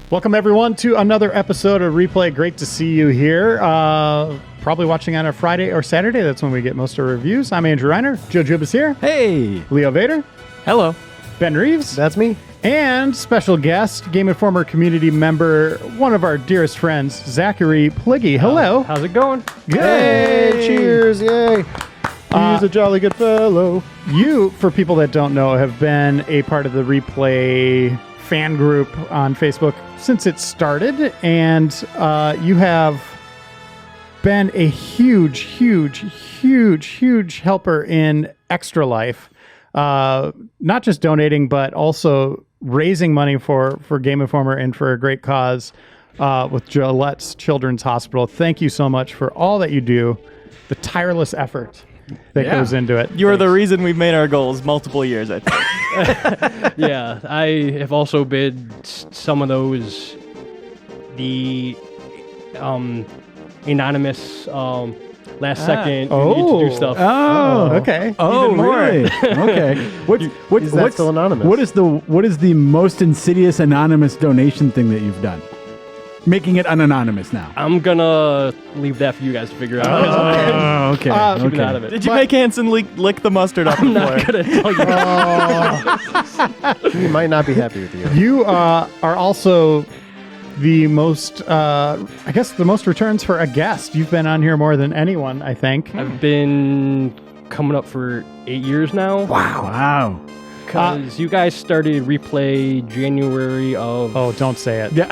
Welcome, everyone, to another episode of Replay. Great to see you here. Probably watching on a Friday or Saturday. That's when we get most of our reviews. I'm Andrew Reiner. Joe Jub is here. Hey. Leo Vader. Hello. Ben Reeves. That's me. And special guest, Game Informer community member, one of our dearest friends, Zachary Pligge. Hello. How's it going? Good. Hey, cheers, yay. He's a jolly good fellow. You, for people that don't know, have been a part of the Replay fan group on Facebook since it started, and you have been a huge helper in Extra Life, not just donating but also raising money for Game Informer and for a great cause with Gillette's Children's Hospital. Thank you so much for all that you do, the tireless effort that goes into it. You are the reason we've made our goals multiple years, I think. Yeah, I have also been some of those, the anonymous last second you need to do stuff. Oh, okay. Oh, really? Okay. Is that still anonymous? What is the most insidious anonymous donation thing that you've done? Making it unanonymous now. I'm gonna leave that for you guys to figure out. Oh, okay. Keep it out of it. Did you make Hanson lick the mustard off the I'm floor? not gonna tell you. He might not be happy with you. You are also the most, I guess, the most returns for a guest. You've been on here more than anyone, I think. I've been coming up for 8 years now. Wow. Because you guys started Replay January of Oh, don't say it. Yeah.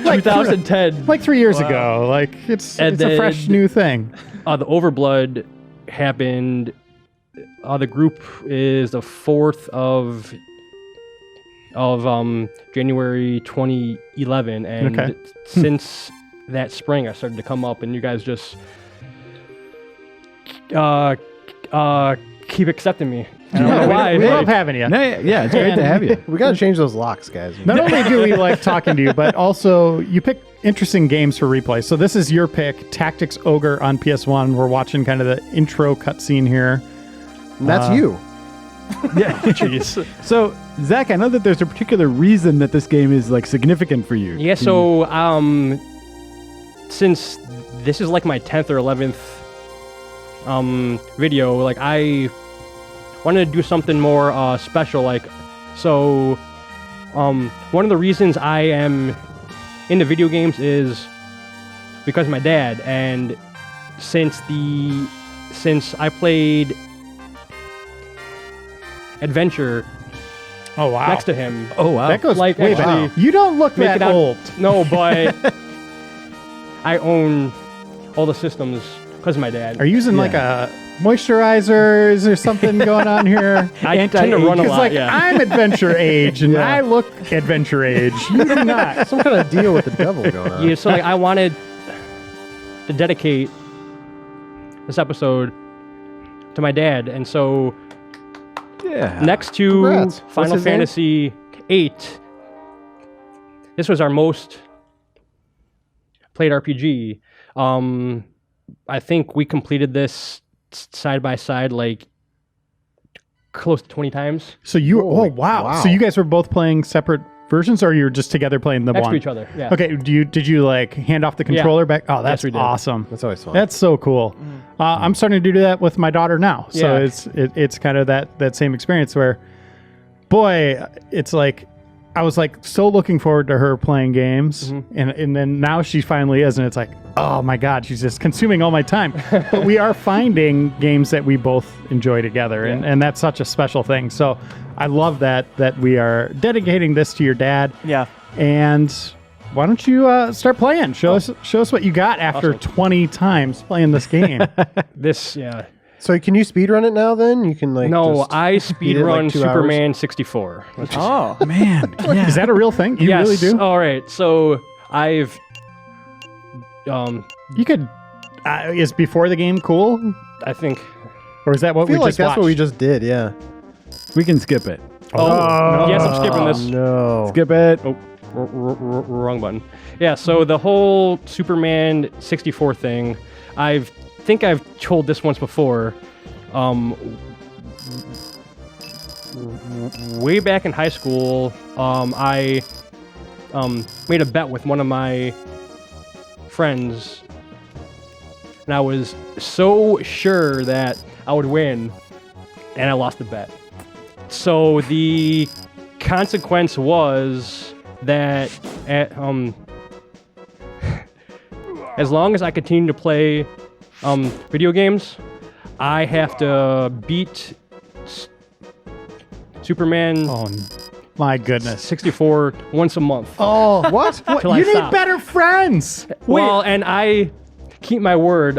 2010. Like 3 years ago. Like, it's And a fresh then- new thing. The Overblood happened. The group is the 4th of January 2011, and Okay. since that spring, I started to come up, and you guys just keep accepting me. I don't know why. We but- love having you. No, yeah, it's great to have you. We got to change those locks, guys. Not only do we like talking to you, but also you pick interesting games for replay. So this is your pick, Tactics Ogre on PS1. We're watching kind of the intro cutscene here. And that's you. Yeah. Jeez. So, Zach, I know that there's a particular reason that this game is like significant for you. Yeah, so since this is like my 10th or 11th video, like I wanted to do something more special. Like, so one of the reasons I am into video games is because of my dad, and since I played Adventure Oh, wow. next to him. Oh, wow. That goes Like, way actually, back. You don't look make that it out- old. No, but I own all the systems because of my dad. Are you using like a moisturizer? Is there something going on here? I tend to run a Because lot, like yeah. I'm adventure age and Yeah. I look adventure age. You do not. Some kind of deal with the devil going on. Yeah, so like I wanted to dedicate this episode to my dad, and so Yeah. next to Congrats. What's Final his name? Fantasy VIII, this was our most played RPG. I think we completed this side by side like close to 20 times So you, Holy- wow. wow. So you guys were both playing separate versions, or you're just together playing the next one? to each other. Yeah. Okay. Did you like hand off the controller back? Oh, that's we did. awesome. That's always fun. That's so cool. I'm starting to do that with my daughter now. So Yeah. it's kind of that same experience where, boy, it's like I was like so looking forward to her playing games, and then now she finally is, and it's like, oh my God, she's just consuming all my time. But we are finding games that we both enjoy together, and that's such a special thing. So I love that we are dedicating this to your dad. Yeah. And why don't you start playing? Show us what you got after 20 times playing this game. This, yeah. So can you speedrun it now then? You can like No, just I beat it, speedrun like, 2 hours? Superman 64. Oh. Man. Yeah. Is that a real thing? You Yes. really do? All right. So I've You could. Is before the game cool? I think. Or is that what I feel we like just that's watched? what we just did, yeah. We can skip it. Oh, yes, I'm skipping this. No. Skip it. Oh, wrong button. Yeah. So the whole Superman 64 thing, I've told this once before. Way back in high school, I made a bet with one of my friends, and I was so sure that I would win, and I lost the bet. So the consequence was that as long as I continue to play video games, I have to beat Superman Oh my goodness. 64 once a month. Oh, what? Till I You need stop. better friends. Well, and I keep my word.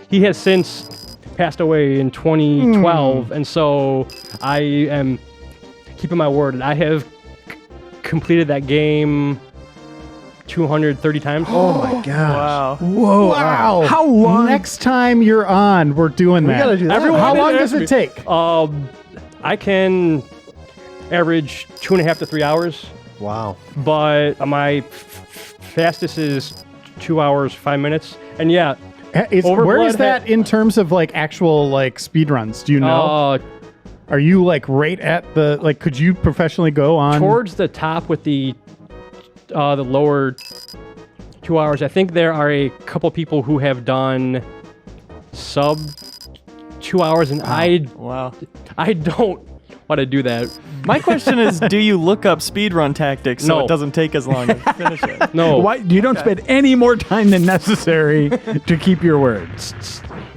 He has since passed away in 2012, and so I am keeping my word. And I have completed that game 230 times. Oh my gosh. Wow. Whoa. Wow. How long? Next time you're on, we're doing that. gotta do that. Everyone How did long ask does it me. take? I can average 2.5 to 3 hours, Wow. but my fastest is 2 hours 5 minutes. And yeah, Where is Overblood that in terms of like actual like speed runs? Do you know? Are you like right at the like? Could you professionally go on? Towards the top with the lower 2 hours. I think there are a couple people who have done sub 2 hours, and Wow. I don't want to do that. My question is, do you look up speedrun tactics so No. it doesn't take as long to finish it? No. Why you don't spend any more time than necessary to keep your word?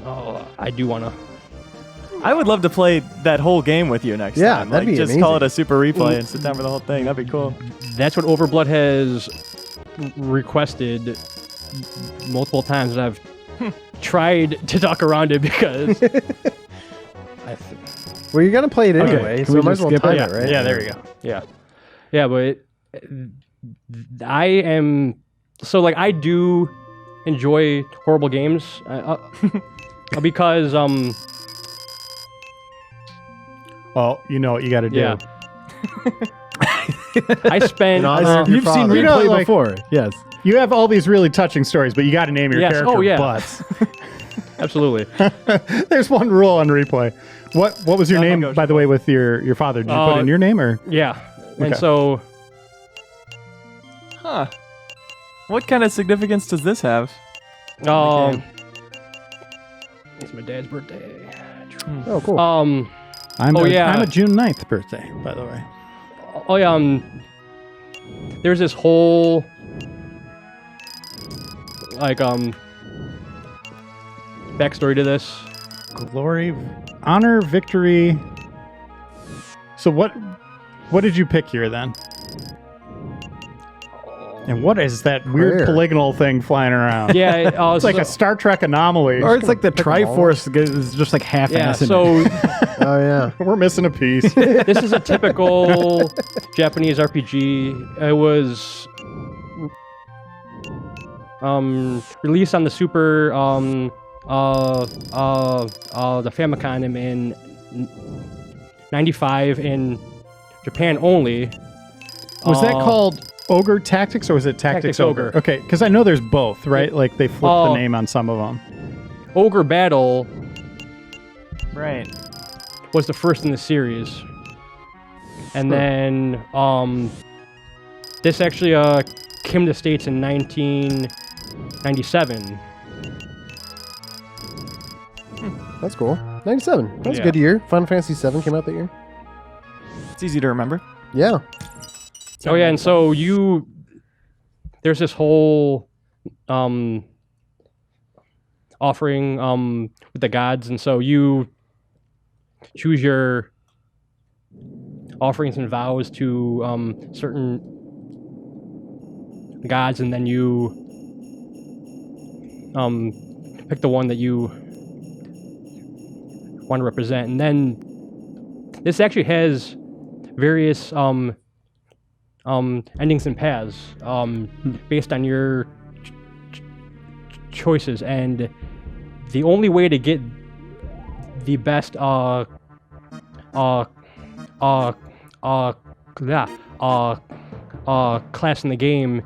Oh, I do want to. I would love to play that whole game with you next Yeah, time. that'd Like, be just call it amazing. a super replay and sit down for the whole thing. That'd be cool. That's what Overblood has requested multiple times, and I've tried to talk around it because Well, you're gonna play it anyway, Can so we might as just well skip time it? it, right? Yeah, there you go. yeah, but I am so like I do enjoy horrible games because Well, you know what you got to do. yeah. I spend In honor of your You've seen father. You know, replay like- before, yes. You have all these really touching stories, but you got to name your Yes. character. Oh, yeah. Butts. absolutely. There's one rule on replay. What was your name, Non-negotiable. by the way, with your father? Did you put in your name or? Yeah, and Okay. so Huh. What kind of significance does this have? it's my dad's birthday. Oh, cool. I'm Oh, yeah. I'm a June 9th birthday, by the way. Oh yeah, there's this whole like backstory to this. Glory, honor, victory. So what did you pick here then? And what is that weird Prayer. polygonal thing flying around? Yeah, It's like a Star Trek anomaly. Or it's like the pick 'em all. Triforce is just like yeah. half-assed. So Oh yeah. We're missing a piece. this is a typical Japanese RPG. It was released on the Super the Famicom in 95 in Japan only. Was that called Ogre Tactics or was it Tactics Tactics Ogre? Ogre. Okay, because I know there's both, right? Like they flipped the name on some of them. Ogre Battle Right. was the first in the series, and then this actually came to the States in 1997. That's cool. 97. That's Yeah. a good year. Final Fantasy 7 came out that year. It's easy to remember. Yeah. Oh yeah, and so there's this whole offering with the gods, and so you choose your offerings and vows to certain gods, and then you pick the one that you want to represent, and then this actually has various endings and paths based on your choices, and the only way to get the best class in the game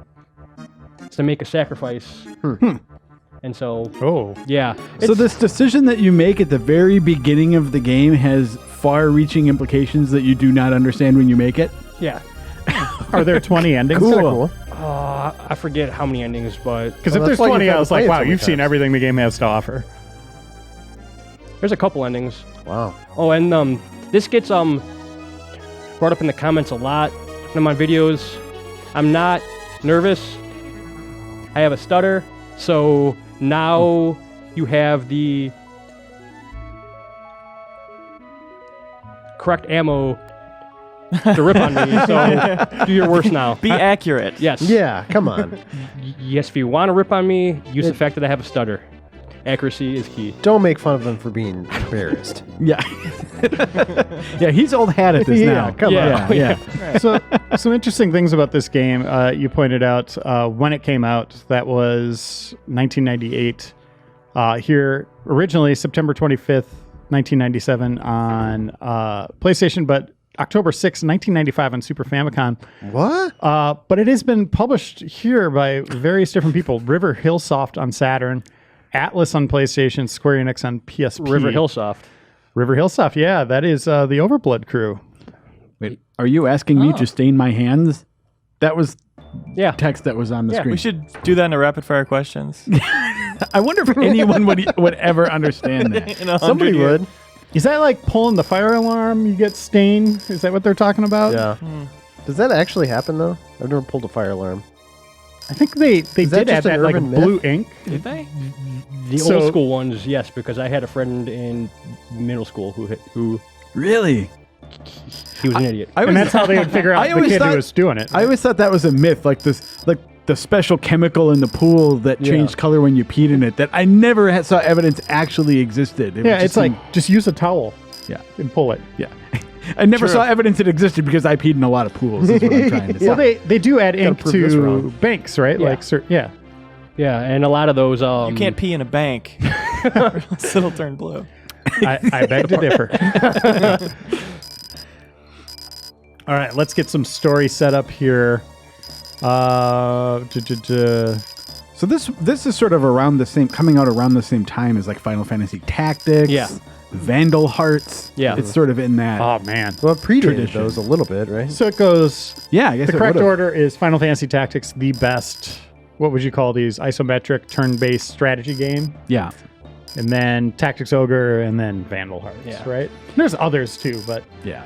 is to make a sacrifice. And so Oh. yeah, So this decision that you make at the very beginning of the game has far-reaching implications that you do not understand when you make it? yeah. Are there 20 endings? Cool. I forget how many endings, but Because Well, if there's that's why 20, you've had I to was play like, it wow, so many you've seen times. everything the game has to offer. there's a couple endings. Wow. Oh, and this gets brought up in the comments a lot in my videos. I'm not nervous. I have a stutter, so now you have the correct ammo to rip on me. So do your worst now. Be accurate. Yes. Yeah, come on. Yes, if you want to rip on me, use the fact that I have a stutter. Accuracy is key. Don't make fun of him for being embarrassed. Yeah. Yeah, he's old hat at this Yeah, now. come Yeah. on. Yeah. So, some interesting things about this game. You pointed out when it came out, that was 1998. Here, originally September 25th, 1997 on PlayStation, but October 6th, 1995 on Super Famicom. What? But it has been published here by various different people. River Hillsoft on Saturn, Atlas on PlayStation, Square Enix on PSP. River Hillsoft. River Hillsoft, yeah, that is the Overblood crew. Wait, are you asking me to stain my hands? That was Yeah. text that was on the Yeah. screen. We should do that in a rapid fire questions. I wonder if anyone would ever understand that. In 100 Somebody years. would. Is that like pulling the fire alarm? You get stained? Is that what they're talking about? Yeah. Does that actually happen, though? I've never pulled a fire alarm. I think they that did just add that an like urban blue myth? ink. Did they? The So- old school ones, yes, because I had a friend in middle school who Really? he was an idiot. And that's how they would figure out I the always kid who thought- was doing it. I always thought that was a myth, like the special chemical in the pool that changed color when you peed in it. That I never saw evidence actually existed. It yeah, was it's just like just use a towel yeah, and pull it. yeah. I never saw evidence it existed because I peed in a lot of pools. Is what I'm trying to say. Well, they do add ink prove this to wrong. banks, right? Yeah. Like, yeah. Yeah, and a lot of those. You can't pee in a bank. Or else it'll turn blue. I beg to differ. All right, let's get some story set up here. So this is sort of around the same, coming out around the same time as like Final Fantasy Tactics. Yeah. Vandal Hearts. Yeah. It's sort of in that. Oh man. Well, it predated Tradition. those a little bit, right? So it goes. Yeah, I guess The it correct would've. order is Final Fantasy Tactics, the best. What would you call these? Isometric turn-based strategy game, Yeah. and then Tactics Ogre, and then Vandal Hearts. Yeah. Right. There's others too, but Yeah.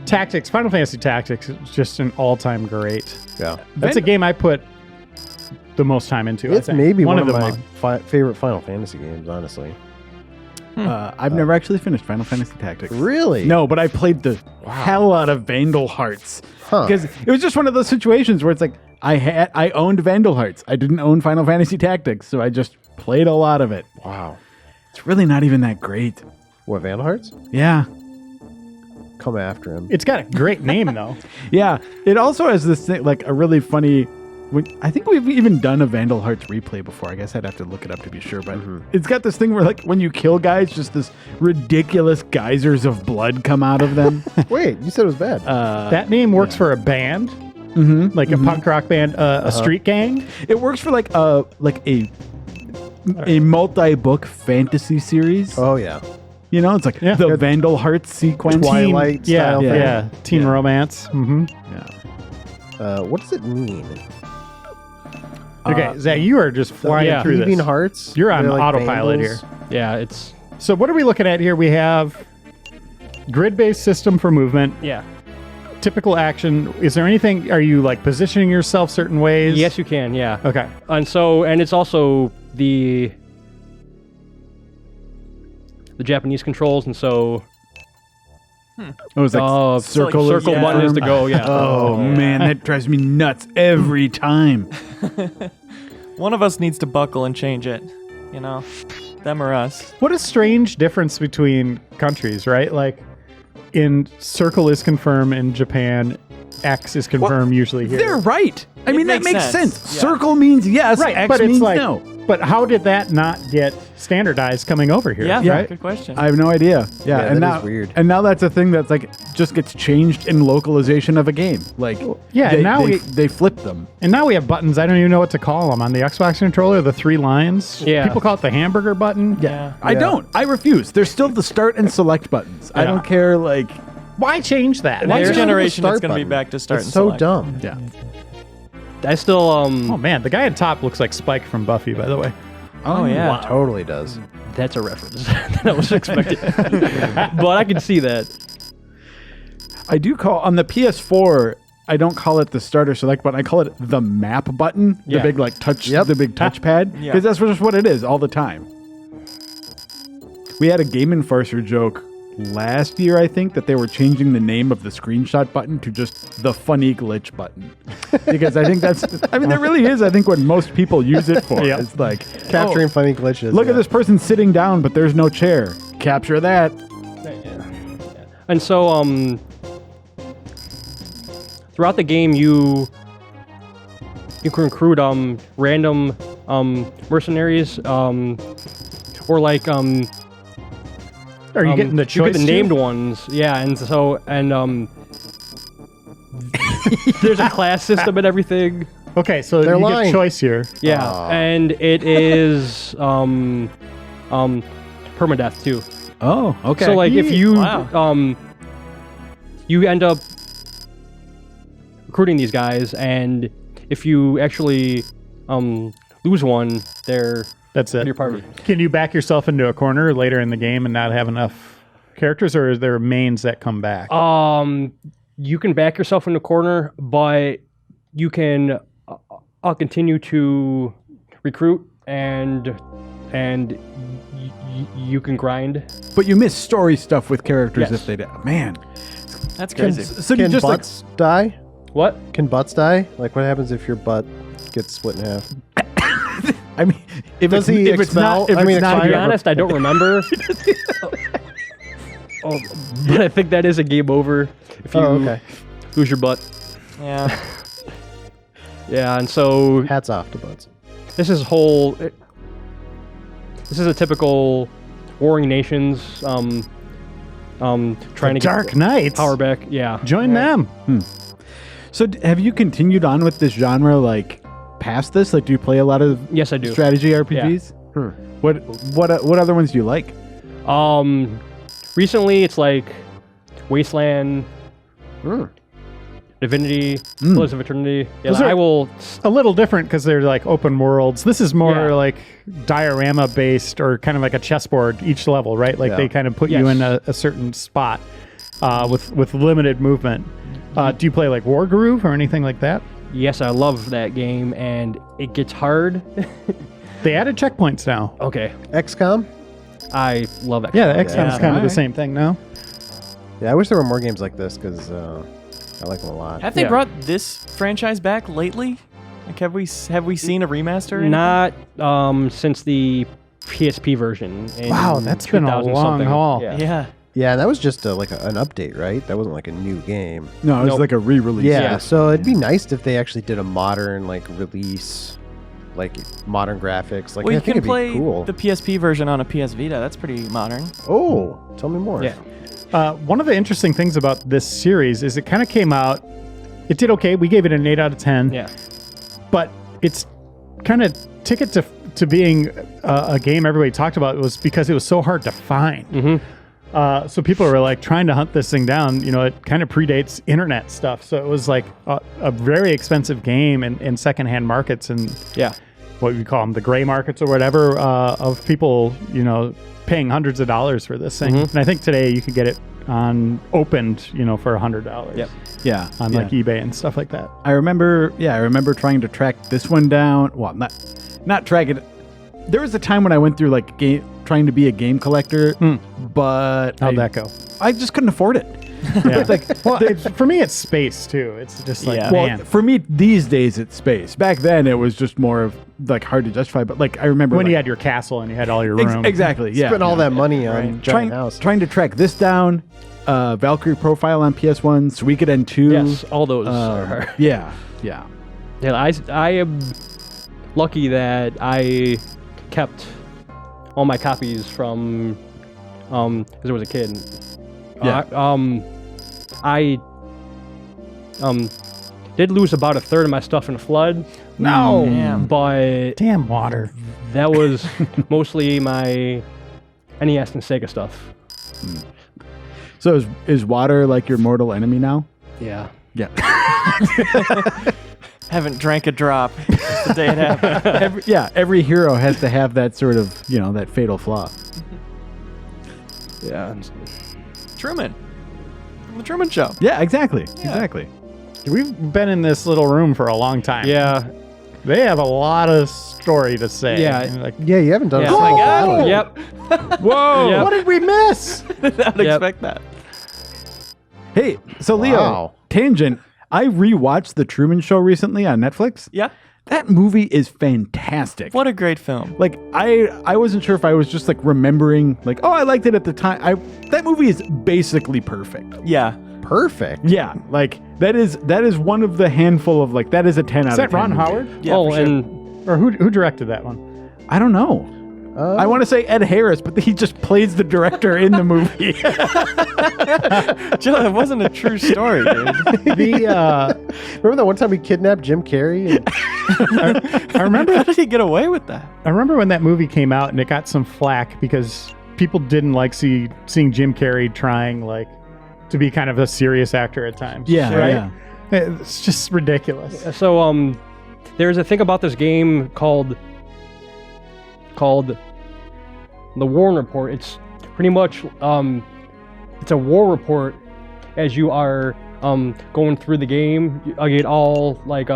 Tactics, Final Fantasy Tactics, is just an all-time great. Yeah. That's a game I put the most time into. It's I think. maybe one of the my most. favorite Final Fantasy games, honestly. I've never actually finished Final Fantasy Tactics. Really? No, but I played the hell out of Vandal Hearts Huh. because it was just one of those situations where it's like I owned Vandal Hearts. I didn't own Final Fantasy Tactics, so I just played a lot of it. Wow. It's really not even that great. What, Vandal Hearts? Yeah. Come after him. It's got a great name though. Yeah. It also has this thing, like a really funny. I think we've even done a Vandal Hearts replay before. I guess I'd have to look it up to be sure. But it's got this thing where, like, when you kill guys, just this ridiculous geysers of blood come out of them. Wait, you said it was bad. That name works for a band, like a punk rock band, a street gang. It works for like a multi-book fantasy series. oh, yeah. You know, it's like Yeah. the Vandal Hearts sequence. Twilight Yeah, style thing. yeah. Teen romance. Mm-hmm. Yeah. What does it mean? Okay, Zach, you are just flying yeah. through Thieving this. Hearts? You're on They're like autopilot vandals? here. Yeah, it's So what are we looking at here? We have grid-based system for movement, yeah. typical action. Is there anything? Are you like positioning yourself certain ways? Yes, you can. Yeah. Okay. And it's also the Japanese controls, and so Oh, it's like circle circle yeah. button is to go. Yeah. Oh man, that drives me nuts every time. One of us needs to buckle and change it. You know, them or us. What a strange difference between countries, right? Like in circle is confirmed in Japan, X is confirmed usually here. They're right. I mean, that makes makes sense. sense. Yeah. Circle means yes, right, X but means it's like, no. but how did that not get standardized coming over here? Yeah, right. good question. I have no idea. Yeah, Yeah, and that now is weird. And now that's a thing that's like just gets changed in localization of a game. Like yeah, they, now they flip them. And now we have buttons. I don't even know what to call them on the Xbox controller. The 3 lines. Yeah. People call it the hamburger button. yeah. I don't. I refuse. There's still the start and select buttons. I Yeah. don't care. Like Why change that? Why Next is there a generation, start it's going to be button? back to start It's and so select. dumb. Yeah. I still Oh man, the guy at top looks like Spike from Buffy, by the way. Oh, yeah. Totally does. that's a reference that I was expecting, but I can see that. I do call on the PS4. I don't call it the starter select button. I call it the map button. The Yeah. big like touch, Yep. the big touchpad. Yeah. Because that's just what it is all the time. We had a Game Enforcer joke last year, I think, that they were changing the name of the screenshot button to just the funny glitch button. Because I think that's, I mean, there really is, I think, what most people use it for. Yep. It's like, Capturing funny glitches. look yeah. at this person sitting down, but there's no chair. Capture that. And so, throughout the game, you can recruit random mercenaries, or like Are you getting the you choice? get the too? named ones, yeah. And so there's a class system and everything, Okay, so They're you lying. get choice here. yeah. Aw. And it is permadeath too. Oh, okay. So like if you Wow. you end up recruiting these guys, and if you actually lose one, they're That's it. your party. Can you back yourself into a corner later in the game and not have enough characters, or is there mains that come back? You can back yourself in the corner, but you can continue to recruit and you can grind. But you miss story stuff with characters Yes. if they do. Man. That's Can, crazy. So you can just like butts die? What? Can butts die? Like what happens if your butt gets split in half? I mean, if Does it's, he if it's not, expel- if I mean, it's not To be expire- your- honest, I don't remember. But I think that is a game over if you okay. lose your butt. Yeah. Yeah, and so Hats off to butts. this is a typical Warring Nations trying to Dark get Knights. power back. Yeah. Join them. So have you continued on with this genre like past this? Like do you play a lot of Yes, I do. strategy RPGs? What other ones do you like? Recently it's like Wasteland, Divinity, Pillars of Eternity. Yeah, Those are- I will. A little different because they're like open worlds. This is more Yeah. like diorama based, or kind of like a chessboard each level, right? Like Yeah. they kind of put you Yes. in a certain spot with limited movement. Do you play like War Groove or anything like that? Yes, I love that game, and it gets hard. They added checkpoints now. Okay, XCOM? I love that. Yeah, the XCOM's kind of the Alright. same thing now. Yeah, I wish there were more games like this because I like them a lot. Have they Yeah. brought this franchise back lately? Like, have we seen a remaster? or anything? Not since the PSP version. in Wow, that's been a 2000 long something. haul. Yeah. Yeah. Yeah, that was just like an update, right? That wasn't like a new game. No, it was Nope. like a re-release. Yeah, Yeah. so it'd be nice if they actually did a modern like release, like modern graphics. Like Well, I you think can it'd play be cool. the PSP version on a PS Vita. That's pretty modern. Oh, tell me more. Yeah. One of the interesting things about this series is it kind of came out. It did okay. We gave it an 8 out of 10. Yeah. But it's kind of ticket to being a game everybody talked about was because it was so hard to find. Mm-hmm. So people were like trying to hunt this thing down. You know, it kind of predates internet stuff. So it was like a very expensive game in secondhand markets and Yeah. what we call them, the gray markets or whatever, of people, you know, paying hundreds of dollars for this thing. Mhm. And I think today you could get it on opened, you know, for $100. Yep. Yeah. On like eBay and stuff like that. I remember trying to track this one down. Well, not track it. There was a time when I went through like trying to be a game collector, but How'd that go? I just couldn't afford it. Yeah. Like, Well, for me, it's space too. It's just like, Yeah. well, man. for me these days it's space. Back then it was just more of like hard to justify. But like I remember When like, you had your castle and you had all your rooms. exactly, yeah. Spent all that money on giant house. trying to track this down. Valkyrie Profile on PS1, Suikoden 2. Yes, all those are hard. Yeah. Yeah, I am lucky that I kept all my copies from because I was a kid. Yeah. I did lose about a third of my stuff in a flood. No. Damn. But Damn water. that was mostly my NES and Sega stuff. So is water like your mortal enemy now? Yeah. Yeah. Haven't drank a drop since the day it happened. Every hero has to have that sort of, that fatal flaw. Yeah. Truman. From the Truman Show. Yeah, exactly. Exactly. We've been in this little room for a long time. Yeah. They have a lot of story to say. Yeah. Like, Yeah, you haven't done Yeah. a Oh my single God. battle yet. Yep. Whoa. Yep. what did we miss? I'd expect that. Hey, so Leo, Wow. tangent. I rewatched The Truman Show recently on Netflix. Yeah. That movie is fantastic. What a great film. Like I wasn't sure if I was just like remembering like, oh, I liked it at the time. That movie is basically perfect. Yeah. Perfect. Yeah, like that is one of the handful of like that is a 10 out Is of 10. that Ron movie. Howard? Yeah, oh, for sure. and Or who directed that one? I don't know. I want to say Ed Harris, but he just plays the director in the movie. Joe, that wasn't a true story, dude. Remember that one time we kidnapped Jim Carrey? I remember How did he get away with that? I remember when that movie came out and it got some flack because people didn't like seeing Jim Carrey trying like to be kind of a serious actor at times. Yeah, right? yeah. It's just ridiculous. so there's a thing about this game called the Warren Report. It's pretty much it's a war report as you are going through the game. I get all like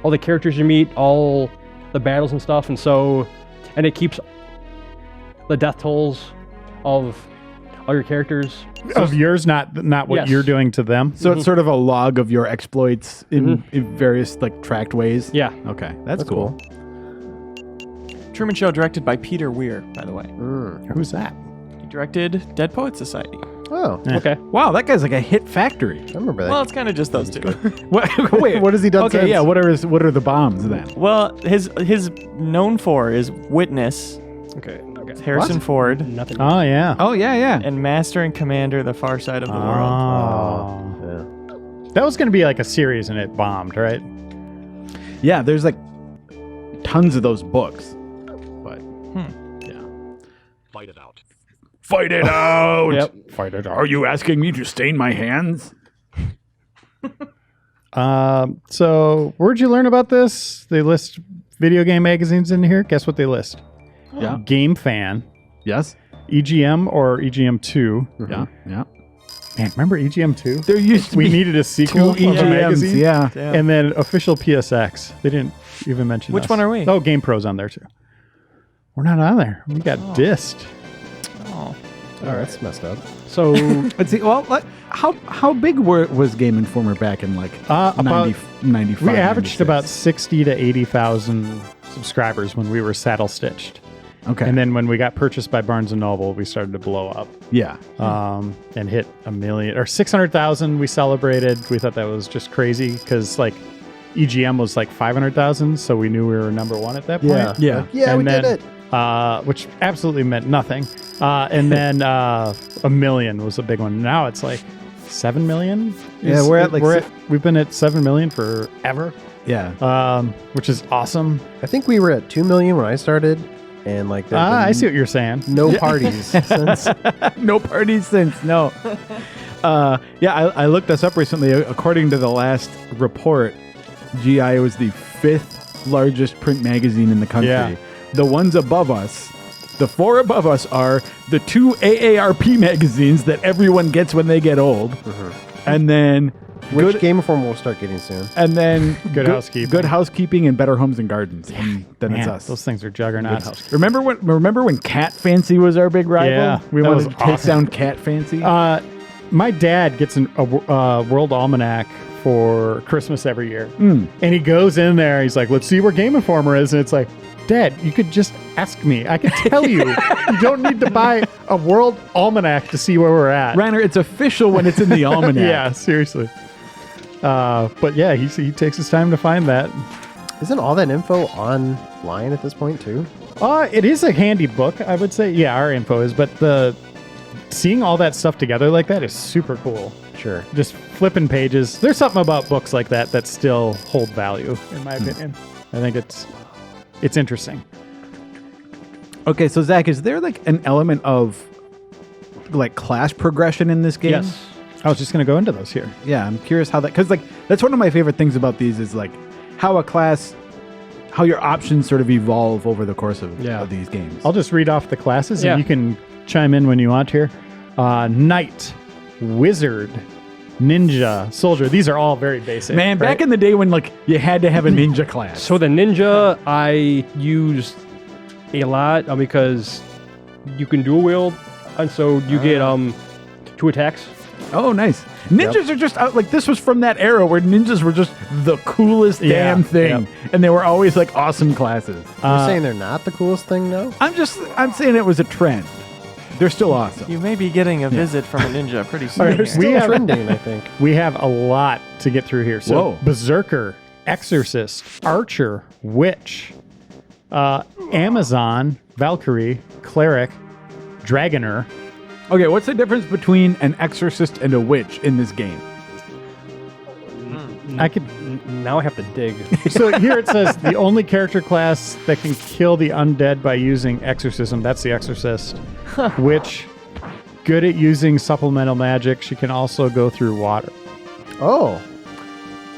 all the characters you meet, all the battles and stuff, and it keeps the death tolls of all your characters. Of yours, not what Yes. you're doing to them. So it's sort of a log of your exploits in various like tracked ways. Yeah. Okay, that's cool. Truman Show directed by Peter Weir, by the way. Who's that? He directed Dead Poets Society. Oh, Okay. Wow, that guy's like a hit factory. I remember that. Well, it's kind of just those two. Wait, What has he done Okay, since? yeah. What are the bombs then? Well, his known for is Witness, Okay. Harrison Ford, Nothing. Oh yeah. Oh yeah. and Master and Commander: The Far Side of the World. Oh. Yeah. That was going to be like a series and it bombed, right? Yeah, there's like tons of those books. But yeah. Fight it out. Fight it out. Yep. Fight it Are you asking me to stain my hands? So where'd you learn about this? They list video game magazines in here. Guess what they list? Yeah. Game Fan, Yes. EGM or EGM2. Yeah. Yeah. Man, remember EGM2? There used to We be needed a sequel two of a EGMs. magazine. Yeah. Damn. And then official PSX. They didn't even mention Which us. one are we? Oh, Game Pro's on there too. We're not on there. We got dissed. Oh. Oh, that's messed up. So Let's see. Well, like, how big was Game Informer back in like About 95? we averaged 96? about 60 to 80,000 subscribers when we were saddle stitched. Okay. And then when we got purchased by Barnes and Noble, we started to blow up yeah. and hit 1 million or 600,000. We celebrated. We thought that was just crazy because like EGM was like 500,000, so we knew we were number one at that point. Yeah. Yeah. Like, yeah, And we then, did it. Which absolutely meant nothing. And then 1 million was a big one. Now it's like 7 million. Yeah, we're at like we've been at 7 million forever, Yeah. which is awesome. I think we were at 2 million when I started, and like there's I been see what you're saying. no parties since. No parties since. No. Yeah, I looked this up recently. According to the last report, GI was the 5th largest print magazine in the country. Yeah. The ones above us, the 4 above us are the 2 AARP magazines that everyone gets when they get old. And then Which Game Informer we'll start getting soon. and then Good Housekeeping. Good Housekeeping and Better Homes and Gardens. And then it's Man, us. those things are juggernauts. Remember when Cat Fancy was our big rival? Yeah, we that wanted was to take awesome. down Cat Fancy. My dad gets a World Almanac for Christmas every year. And he goes in there, he's like, let's see where Game Informer is. And it's like, Dad, you could just ask me. I could tell you. You don't need to buy a World Almanac to see where we're at. Reiner, it's official when it's in the almanac. Yeah, seriously. But yeah, he takes his time to find that. Isn't all that info online at this point too? It is a handy book, I would say. Yeah, our info is, but seeing all that stuff together like that is super cool. Sure. Just flipping pages. There's something about books like that that still hold value, in my opinion. I think it's interesting. Okay, so Zach, is there like an element of like class progression in this game? Yes. I was just going to go into those here. Yeah, I'm curious how that, because like that's one of my favorite things about these is like how your options sort of evolve over the course of these games. I'll just read off the classes, Yeah. and you can chime in when you want here. Knight, wizard, ninja, soldier. These are all very basic. Man, back right? in the day when like you had to have a ninja class. So the ninja I used a lot because you can dual wield, and so you get 2 attacks. Oh, nice. Ninjas are just out, like this was from that era where ninjas were just the coolest damn thing, and they were always like awesome classes. You're saying they're not the coolest thing, though? I'm saying it was a trend. They're still awesome. You may be getting a visit from a ninja pretty soon. All right, here. Still We have- trending, I think. We have a lot to get through here. So, Whoa. Berserker, Exorcist, Archer, Witch, Amazon, Valkyrie, Cleric, Dragoner. Okay, what's the difference between an exorcist and a witch in this game? I could. Now I have to dig. So here it says the only character class that can kill the undead by using exorcism. That's the Exorcist. Witch, good at using supplemental magic. She can also go through water. Oh,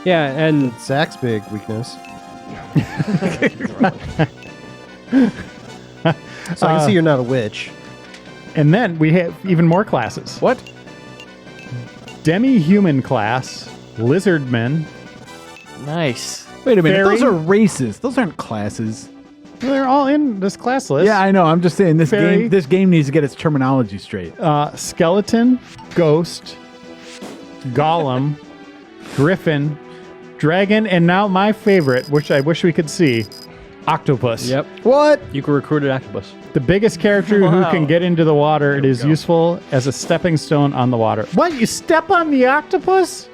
Yeah, and Zach's big weakness. So I can see you're not a witch. And then we have even more classes. What? Demi-human class, lizardmen. Nice. Wait a minute. Fairy? Those are races. Those aren't classes. They're all in this class list. Yeah, I know. I'm just saying this Fairy. game needs to get its terminology straight. Skeleton, ghost, golem, griffin, dragon, and now my favorite, which I wish we could see, octopus. yep, What? you can recruit an octopus. The biggest character Wow. who can get into the water. It is useful as a stepping stone on the water. What? You step on the octopus?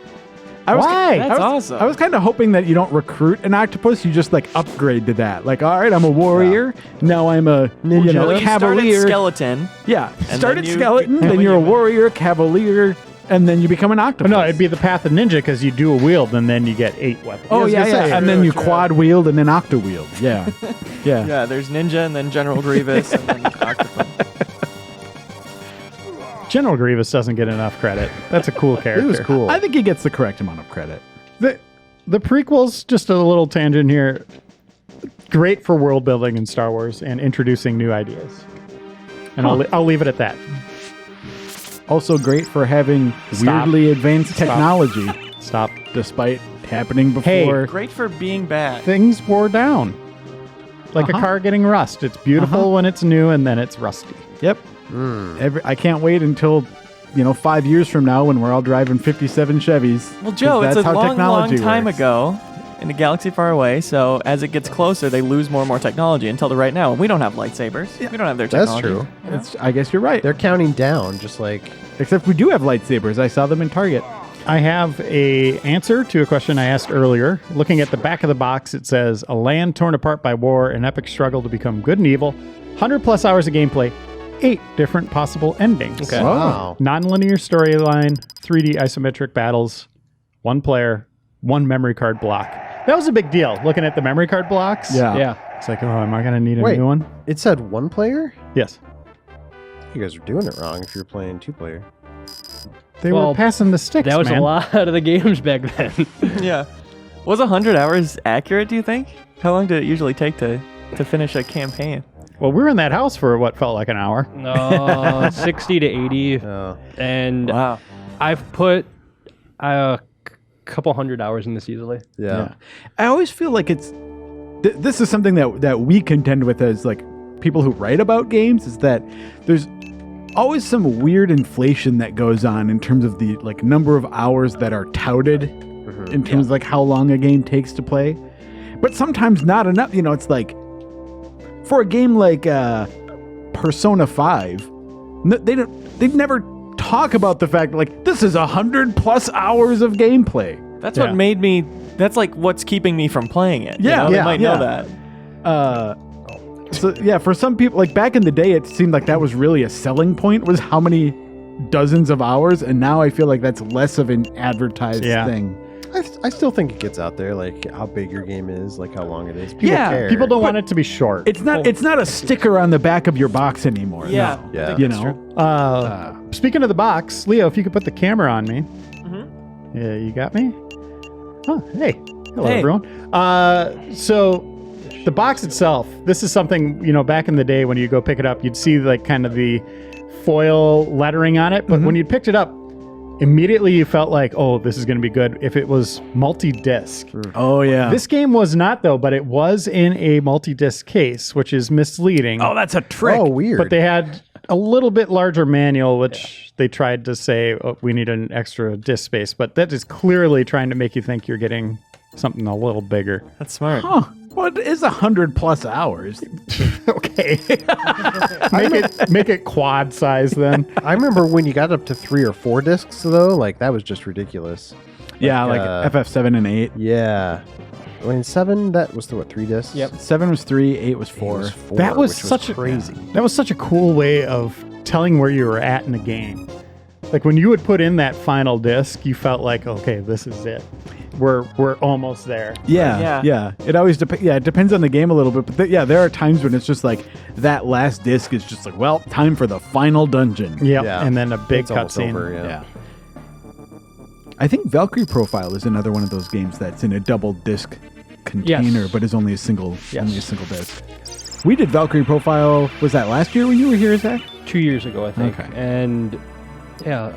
Why? That's awesome. I was kind of hoping that you don't recruit an octopus. You just like upgrade to that. Like, all right, I'm a warrior. Now I'm a Ninja. Well, you start at cavalier. skeleton. Yeah, And start then at you skeleton, become then a you're a human. warrior, cavalier, and then you become an octopus. No, it'd be the path of ninja because you do a wield and then you get 8 weapons. Oh was yeah, gonna yeah, say, and then true, you true. quad wield and then octo wield. Yeah, yeah. Yeah, there's ninja and then General Grievous and then octopus. General Grievous doesn't get enough credit. That's a cool character. He was cool. I think he gets the correct amount of credit. The prequels, just a little tangent here, great for world building in Star Wars and introducing new ideas. And I'll leave it at that. Also great for having Stop. weirdly advanced technology, Stop. despite happening Hey, before. Great for being bad. Things wore down. Like a car getting rust. It's beautiful when it's new and then it's rusty. Yep. I can't wait until 5 years from now when we're all driving 57 Chevys. Well, Joe, 'cause it's that's a how long, long technology time works. ago in a galaxy far away. So as it gets closer, they lose more and more technology until the right now. We don't have lightsabers. We don't have their That's technology. true. I guess you're right. They're counting down, just like... Except we do have lightsabers. I saw them in Target. I have a answer to a question I asked earlier. Looking at the back of the box, it says, a land torn apart by war, an epic struggle to become good and evil, 100 plus hours of gameplay, 8 different possible endings. Okay. Wow. Non-linear storyline, 3D isometric battles, 1 player, 1 memory card block. That was a big deal, looking at the memory card blocks. Yeah. It's like, oh, am I going to need a Wait. new one? It said 1 player? Yes. You guys are doing it wrong if you're playing 2 player. They were Well, passing the sticks, That was man. a lot of the games back then. Yeah. Was 100 hours accurate, do you think? How long did it usually take to finish a campaign? Well, we were in that house for what felt like an hour. No, 60 to 80. Oh. And Wow. I've put a couple hundred hours in this easily. Yeah. I always feel like it's this is something that we contend with as like people who write about games, is that there's always some weird inflation that goes on in terms of the like number of hours that are touted in terms of like how long a game takes to play, but sometimes not enough. It's like for a game like Persona 5, they never talk about the fact like this is 100+ hours of gameplay. That's Yeah. what made me. That's like what's keeping me from playing it. Yeah, you know? They yeah, might yeah. know that. So yeah, for some people, like back in the day, it seemed like that was really a selling point, was how many dozens of hours, and now I feel like that's less of an advertised Yeah. thing. I I still think it gets out there, like how big your game is, like how long it is. People Yeah, care. People don't want it to be short. It's not a sticker on the back of your box anymore. Yeah. no. Yeah. You know. Speaking of the box, Leo, if you could put the camera on me. Yeah, you got me? Oh, hey. Hello, Hey. everyone. So the box itself, this is something, back in the day when you go pick it up, you'd see like kind of the foil lettering on it. But when you picked it up, immediately you felt like, oh, this is going to be good if it was multi-disc. Oh yeah. This game was not, though, but it was in a multi-disc case, which is misleading. Oh, that's a trick. Oh, weird. But they had a little bit larger manual, which they tried to say, oh, we need an extra disk space. But that is clearly trying to make you think you're getting something a little bigger. That's smart. Huh. Well, it is 100+ hours. Okay. make it quad size then. I remember when you got up to 3 or 4 discs, though, like that was just ridiculous. Yeah, like FF7 and 8. Yeah. I mean, 7, that was the, 3 discs? Yep. 7 was 3, 8 was 4. It was 4, That was which such crazy. That was such a cool way of telling where you were at in the game. Like when you would put in that final disc, you felt like, okay, this is it. We're almost there. Yeah. It always depends. Yeah, it depends on the game a little bit. But there are times when it's just like that last disc is just like, well, time for the final dungeon. Yep. Yeah. And then a big It's almost cutscene. over, yeah. I think Valkyrie Profile is another one of those games that's in a double disc container, Yes. but is only a single Yes. disc. We did Valkyrie Profile. Was that last year when you were here, Zach? 2 years ago, I think. Okay. And yeah,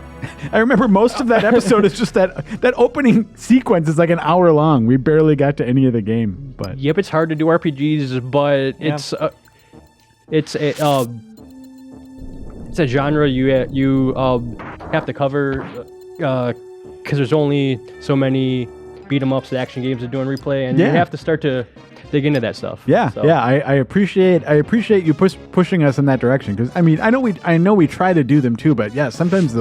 I remember most of that episode is just that opening sequence is like an hour long. We barely got to any of the game, but yep, it's hard to do RPGs, but it's a genre you have to cover because there's only so many beat 'em ups, action games to do in replay, and you Yeah. have to start to dig into that stuff. Yeah, So, yeah, I appreciate you pushing us in that direction because I mean I know we try to do them too, but yeah, sometimes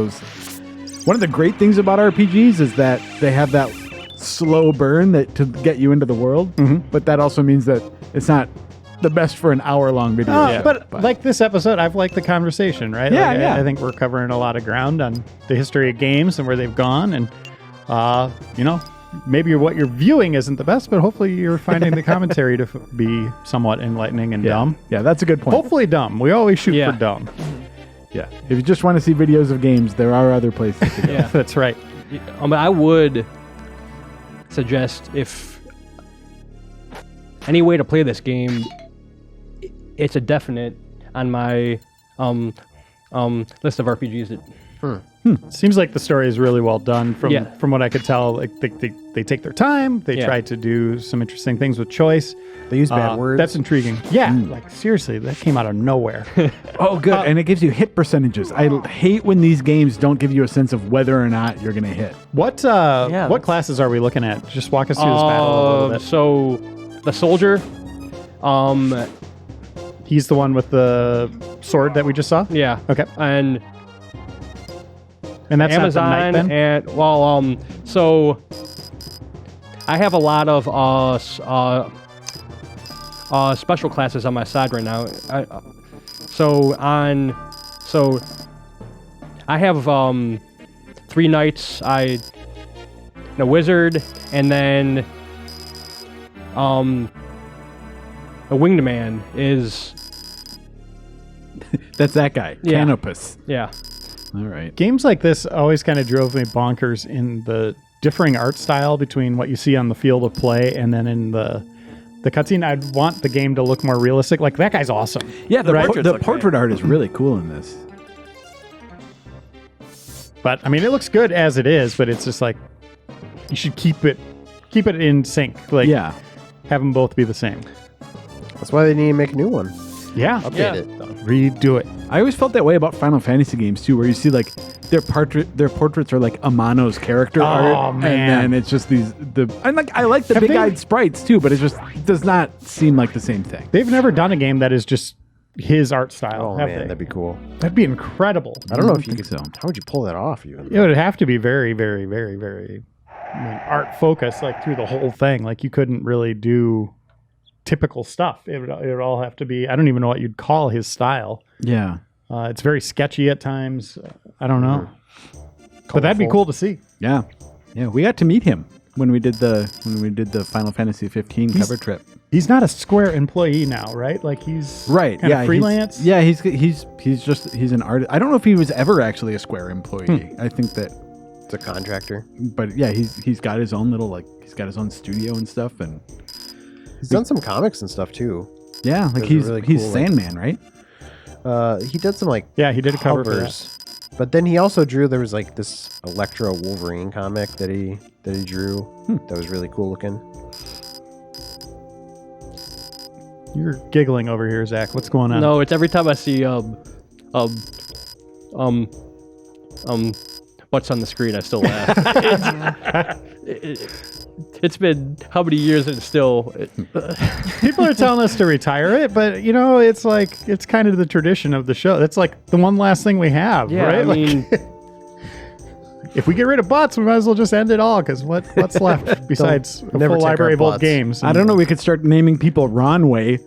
one of the great things about RPGs is that they have that slow burn that to get you into the world, but that also means that it's not the best for an hour-long video. But like this episode, I've liked the conversation, right? Yeah, Like, yeah. I think we're covering a lot of ground on the history of games and where they've gone, and maybe what you're viewing isn't the best, but hopefully you're finding the commentary to be somewhat enlightening and dumb. Yeah, that's a good point. Hopefully dumb. We always shoot Yeah. for dumb. Yeah, if you just want to see videos of games, there are other places to go. Yeah. That's right. But I would suggest if any way to play this game, it's a definite on my list of RPGs. Seems like the story is really well done Yeah. from what I could tell. Like they take their time. They Yeah. try to do some interesting things with choice. They use bad words. That's intriguing. Yeah, like seriously, that came out of nowhere. Oh, good. And it gives you hit percentages. I hate when these games don't give you a sense of whether or not you're going to hit. What that's- classes are we looking at? Just walk us through this battle a little bit. So the soldier, He's the one with the sword that we just saw. yeah, Okay, and and that's Amazon not the knight then. and so I have a lot of special classes on my side right now. I have 3 knights, a wizard, and then a winged man is That's that guy, Yeah. Canopus. yeah. All right. Games like this always kind of drove me bonkers in the differing art style between what you see on the field of play and then in the cutscene. I'd want the game to look more realistic. Like that guy's awesome. Yeah, the portraits look portrait art is really cool in this. But I mean, it looks good as it is. But it's just like you should keep it in sync. Like Yeah. have them both be the same. That's why they need to make a new one. Yeah, Update it. redo it. I always felt that way about Final Fantasy games too, where you see like their portraits are like Amano's character art, man. and then it's just I like the Have big-eyed sprites too, but it just does not seem like the same thing. They've never done a game that is just his art style. Oh have man, they? that'd be cool. That'd be incredible. I don't know I if you think could. so. How would you pull that off? Even It would have to be very, very, very, very art focused, like through the whole thing. Like you couldn't really do typical stuff. It would all have to be. I don't even know what you'd call his style. Yeah. It's very sketchy at times. I don't know, but that'd be Colorful. cool to see. Yeah. Yeah. We got to meet him. when we did the Final Fantasy 15 cover trip. He's not a Square employee now, right? Like he's Right. kinda Yeah. freelance. He's an artist. I don't know if he was ever actually a Square employee. I think that, It's a contractor. but yeah, he's got his own little he's got his own studio and stuff, and He's done some comics and stuff too. yeah, like Those are he's really cool, Sandman, right? He did some like Yeah, he did a cover for that. covers. But then he also drew. There was like this Electro Wolverine comic that he drew. That was really cool looking. You're giggling over here, Zach. What's going on? No, it's every time I see what's on the screen, I still laugh. It's been how many years and still. People are telling us to retire it, but you know, it's like it's kind of the tradition of the show. That's like the one last thing we have, Yeah, right? I Like, mean, if we get rid of butts, we might as well just end it all. Because what's left besides a never full take library our of old butts. games? I don't know. We could start naming people Ronway.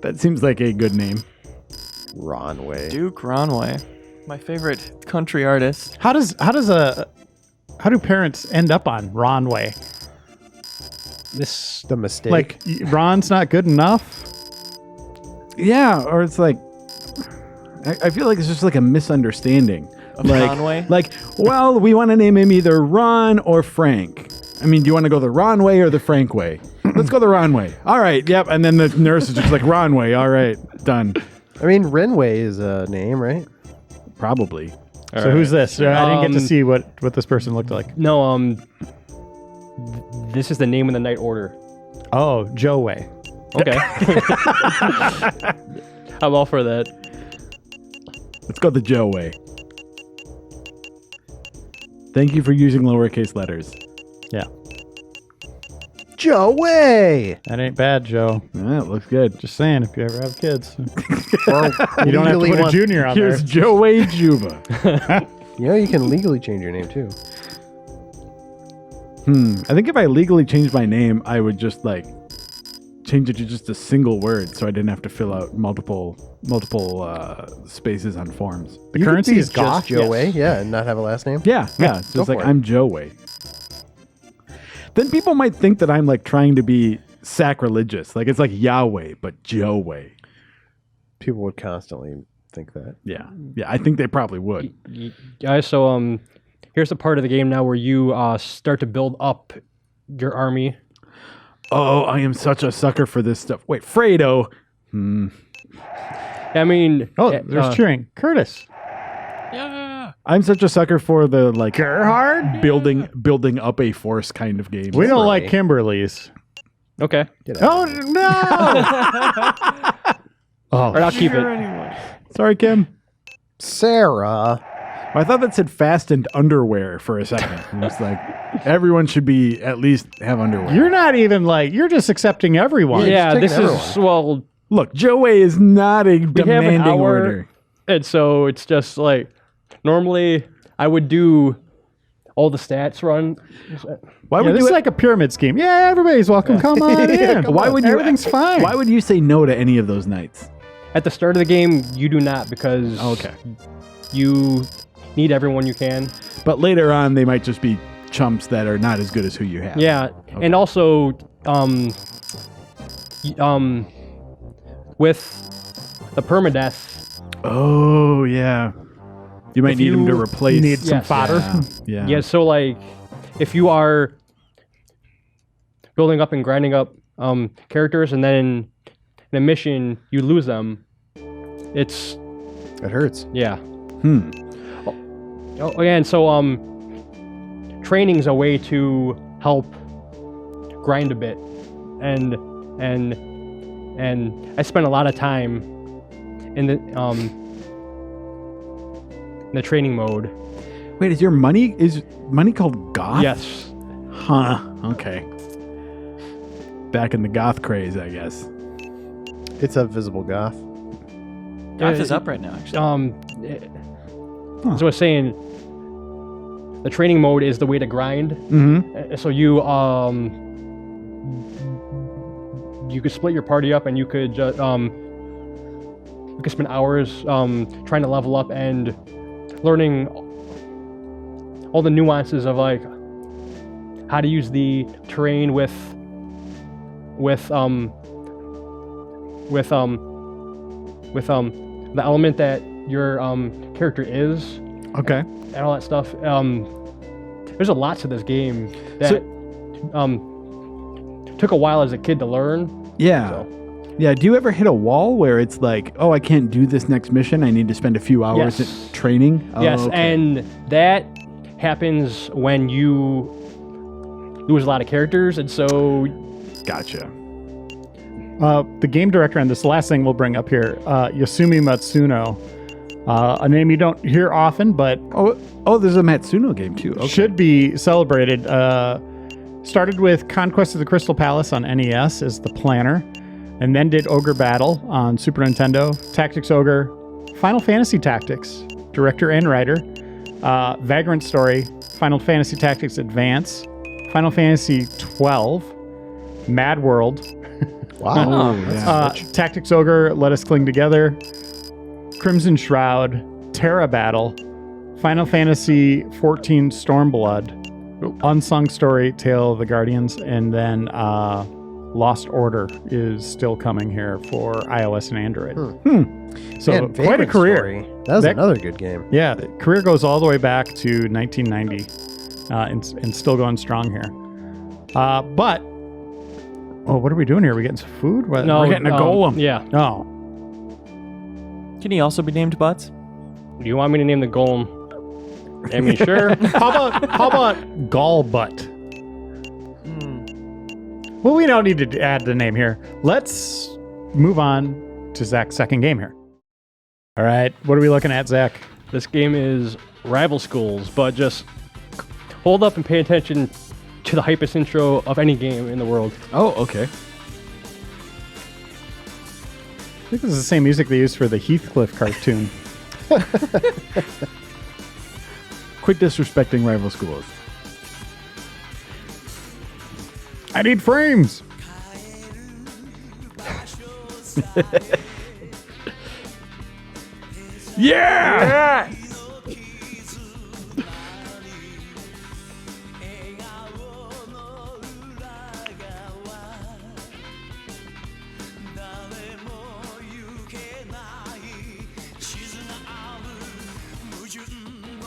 That seems like a good name. Ron Way. Duke Ronway, my favorite country artist. How do parents end up on Ronway? this The mistake. Like Ron's not good enough. Yeah, or it's like I feel like it's just like a misunderstanding. Of Like, Conway? well, we want to name him either Ron or Frank. I mean, do you want to go the Ron way or the Frank way? Let's go the Ron way. All right, yep. And then the nurse is just like, Ron way. All right, done. I mean, Renway is a name, right? Probably. So who's this? I didn't get to Um, see what this person looked like. no, this is the name of the night order. Oh, Joe Way. Okay, I'm all for that. Let's go the Joe way. Thank you for using lowercase letters. Yeah, Joe Way. that ain't bad, Joe. Yeah, it looks good. Just saying, if you ever have kids, Or you don't have to legally put a want- junior on Here's there. Joe Way Juba. You know, you can legally change your name too. I think if I legally changed my name, I would just like change it to just a single word, so I didn't have to fill out multiple spaces on forms. The You could currency be is goth. just Joe Way, yeah, and not have a last name. Yeah, it's Go just like for it. I'm Joe Way. Then people might think that I'm like trying to be sacrilegious, like it's like Yahweh but Joe Way. People would constantly think that. Yeah, I think they probably would. Guys, so here's the part of the game now where you start to build up your army. Oh, I am such a sucker for this stuff. Wait, Fredo. I mean, Oh, there's cheering. Curtis. Yeah. I'm such a sucker for the like Gerhard? building up a force kind of game. We don't like Kimberly. Kimberly's. Okay, Get out. Oh, no! or I'll keep it. Sorry, Kim. Sarah. I thought that said fast and underwear for a second. It was like everyone should be at least have underwear. You're not even like, you're just accepting everyone. Yeah, taking this is well, Look, Joey is not a we have an demanding hour, order. and so it's just like normally I would do all the stats run. Why Yeah, would this you? is like a pyramid scheme. Yeah, everybody's welcome. Come on in. come why on. would you? Everything's fine. Why would you say no to any of those nights? At the start of the game, you do not because Okay, you need everyone you can. but later on they might just be chumps that are not as good as who you have. Yeah, and also with the permadeath, Oh yeah. You might If need him to you replace. need some Yes. fodder. Yeah. yeah. So like, if you are building up and grinding up characters, and then in a mission you lose them, it's It hurts. yeah. Hmm. Oh, and so training's a way to help grind a bit, and I spent a lot of time in the training mode. Wait, is money called goth? Yes. Huh. Okay. Back in the goth craze, I guess. It's a visible goth. Goth is up right now, actually. As I was saying, the training mode is the way to grind. Mm-hmm. So you could split your party up, and you could spend hours trying to level up and learning all the nuances of like how to use the terrain with the element that your character is Okay. and all that stuff. There's a lot to this game that took a while as a kid to learn. Yeah. So. Yeah. Do you ever hit a wall where it's like, oh, I can't do this next mission. I need to spend a few hours Yes. at training? Oh, Yes, okay. and that happens when you lose a lot of characters, and so Gotcha. The game director on this last thing we'll bring up here, Yasumi Matsuno, a name you don't hear often, but Oh, there's a Matsuno game too. Okay. should be celebrated. Started with Conquest of the Crystal Palace on NES as the planner, and then did Ogre Battle on Super Nintendo, Tactics Ogre, Final Fantasy Tactics, director and writer, Vagrant Story, Final Fantasy Tactics Advance, Final Fantasy 12, Mad World, Wow. Oh, yeah. Tactics Ogre, Let Us Cling Together, Crimson Shroud, Terra Battle, Final Fantasy 14 Stormblood, Unsung Story, Tale of the Guardians, and then Lost Order is still coming here for iOS and Android. So Man, quite a Vagrant career. Story. That was That- another good game. Yeah, the career goes all the way back to 1990 and still going strong here. But, what are we doing here? Are we getting some food? What- no, We're getting a golem. Yeah. Oh, Can he also be named Butts? Do you want me to name the golem? I mean, sure. how about Gallbutt? Well, we don't need to add the name here. Let's move on to Zach's second game here. All right, what are we looking at, Zach? This game is Rival Schools, but just hold up and pay attention to the hypest intro of any game in the world. Oh, okay. I think this is the same music they used for the Heathcliff cartoon. Quit disrespecting rival schools. I need frames. Yeah!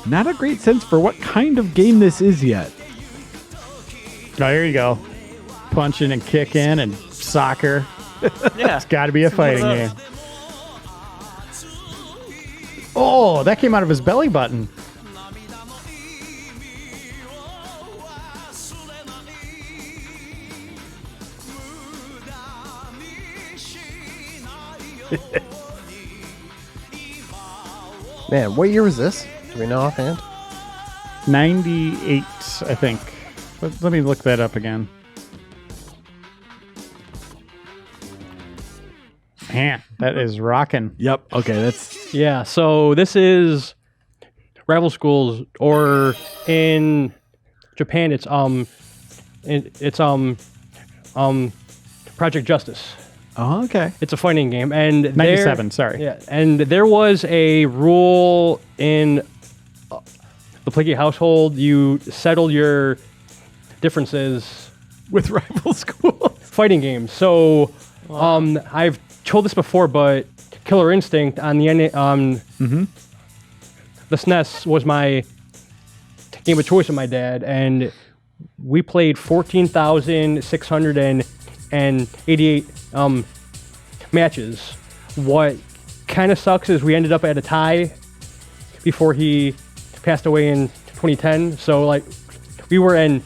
Not a great sense for what kind of game this is yet. Oh, here you go. Punching and kicking and soccer. Yeah. It's got to be a fighting of game. those. Oh, that came out of his belly button. Man, what year was this? Do we know offhand? 98, I think. Let me look that up again. Man, that is rocking. Yep. Okay, that's Yeah, so this is Rival Schools, or in Japan, it's Project Justice. oh, okay. It's a fighting game, and 97, sorry. Yeah, and there was a rule in the Pligge household: you settle your differences With rival schools. fighting games. So, I've told this before, but Killer Instinct on the the SNES was my game of choice with my dad, and we played 14,688 matches. What kind of sucks is we ended up at a tie before he passed away in 2010. So like we were an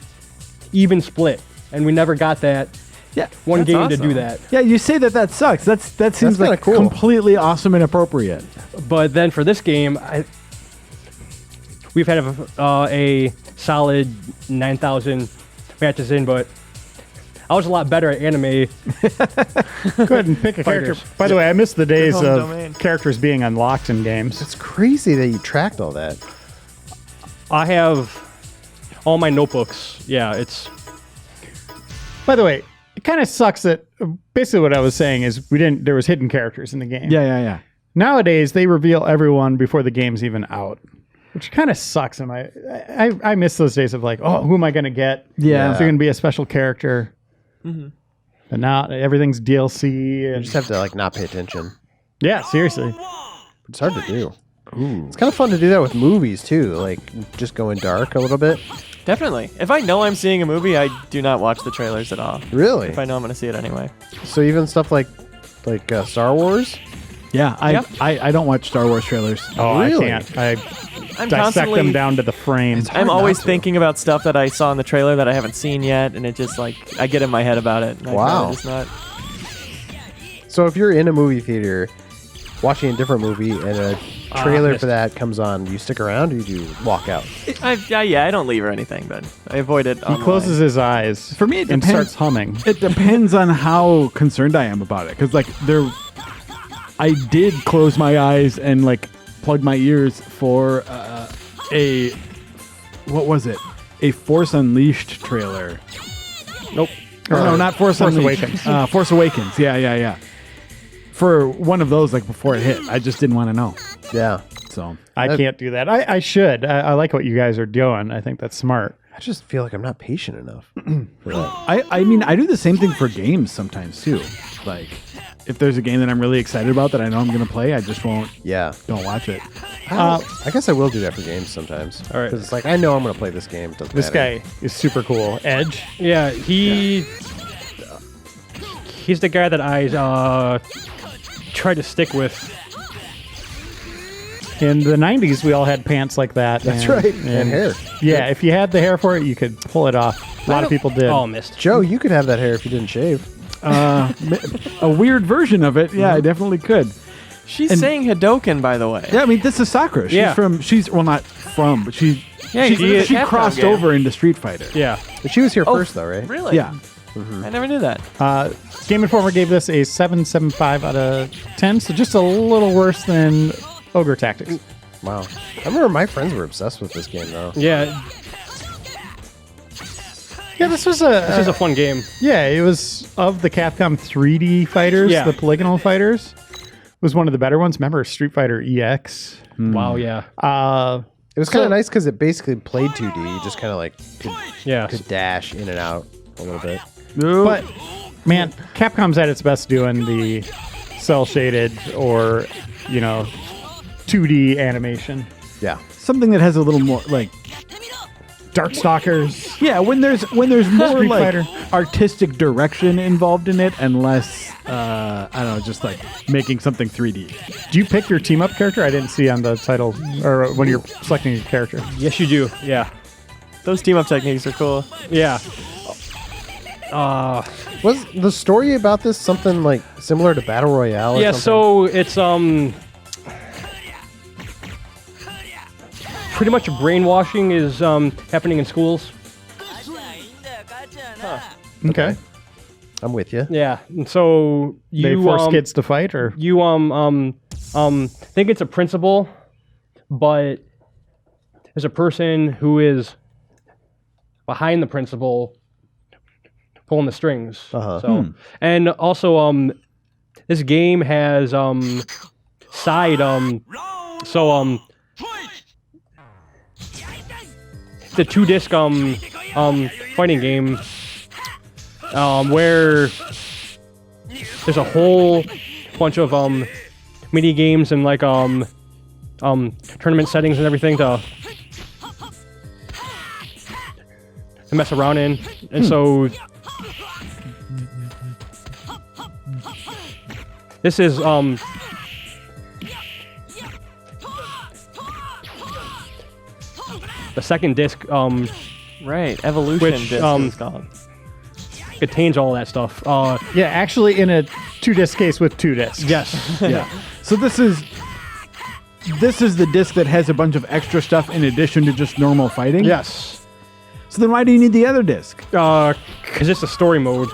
even split, and we never got that Yeah. one That's game to awesome. do that. Yeah, you say that sucks. That seems kinda like cool. completely awesome and appropriate. But then for this game, we've had a solid 9,000 matches in, but I was a lot better at anime. Go ahead and pick a character. Fighters. By the way, I miss the days home of domain. characters being unlocked in games. It's crazy that you tracked all that. I have all my notebooks. Yeah, it's By the way, it kind of sucks that basically what I was saying is there was hidden characters in the game. Yeah. Nowadays, they reveal everyone before the game's even out. which kind of sucks. I miss those days of like, oh, who am I going to get? Yeah. Is there going to be a special character? But now everything's DLC. You And just have to like not pay attention. yeah, seriously. It's hard to do. It's kind of fun to do that with movies too, like just going dark a little bit. Definitely. If I know I'm seeing a movie, I do not watch the trailers at all. Really? If I know I'm going to see it anyway. So even stuff like Star Wars. Yeah, Yep. I don't watch Star Wars trailers. Oh, Really? I can't. I I'm dissect constantly them down to the frame. I'm hard always not to. thinking about stuff that I saw in the trailer that I haven't seen yet, and it just like I get in my head about it. And Wow. It's not. So if you're in a movie theater watching a different movie and a trailer for that comes on, do you stick around or do you walk out? I don't leave or anything, but I avoid it. He closes his eyes. For me, it and depends. starts humming. It depends on how concerned I am about it, because like I did close my eyes and like plug my ears for what was it? A Force Unleashed trailer. Nope. Or no, not Force Unleashed. Awakens. Force Awakens. Yeah. For one of those, like before it hit, I just didn't want to know. Yeah. So I can't do that. I should. I like what you guys are doing. I think that's smart. I just feel like I'm not patient enough for that. I mean, I do the same thing for games sometimes too. Like, if there's a game that I'm really excited about that I know I'm going to play, I just don't watch it. I guess I will do that for games sometimes. All right. Because it's like, I know I'm going to play this game. Doesn't This matter. guy is super cool. Edge. Yeah, he's the guy that I try to stick with. In the 90s, we all had pants like that. That's right. And hair. Yeah, if you had the hair for it, you could pull it off. A lot of people did. Oh, missed. Joe, you could have that hair if you didn't shave. A weird version of it. Yeah, I definitely could. She's saying Hadoken, by the way. Yeah, I mean, this is Sakura. She's well, not from, but she crossed game. over into Street Fighter. Yeah. But she was here first, though, right? Really? Yeah. I never knew that. Game Informer gave this a 7.75 out of 10, so just a little worse than Ogre Tactics. Wow. I remember my friends were obsessed with this game, though. Yeah, Yeah, this was this is a fun game. Yeah, it was of the Capcom 3D fighters, Yeah. the polygonal fighters. Was one of the better ones. Remember Street Fighter EX? Wow, yeah. It was kind of nice because it basically played 2D. You just kind of like Yeah. could dash in and out a little bit. But man, Capcom's at its best doing the cell shaded or 2D animation. Yeah. Something that has a little more like Darkstalkers. yeah, when there's more Street like Fighter. artistic direction involved in it and less I don't know, just like making something 3D. Do you pick your team up character? I didn't see on the title or when you're selecting your character. Yes, you do. Yeah. Those team up techniques are cool. Yeah. Was the story about this something like similar to Battle Royale? Or Yeah, something? so it's pretty much brainwashing is happening in schools. Okay. I'm with you. Yeah. And so They you force kids to fight, or you think it's a principal, but there's a person who is behind the principal pulling the strings. Uh-huh. So and also this game has side the 2-disc fighting game where there's a whole bunch of mini games and like tournament settings and everything to mess around in, and so this is the second disc Right. Evolution Which, disc is called. contains all that stuff. yeah, actually in a 2-disc case with 2 discs. Yes. Yeah. So this is the disc that has a bunch of extra stuff in addition to just normal fighting? Yes. So then why do you need the other disc? Because it's a story mode,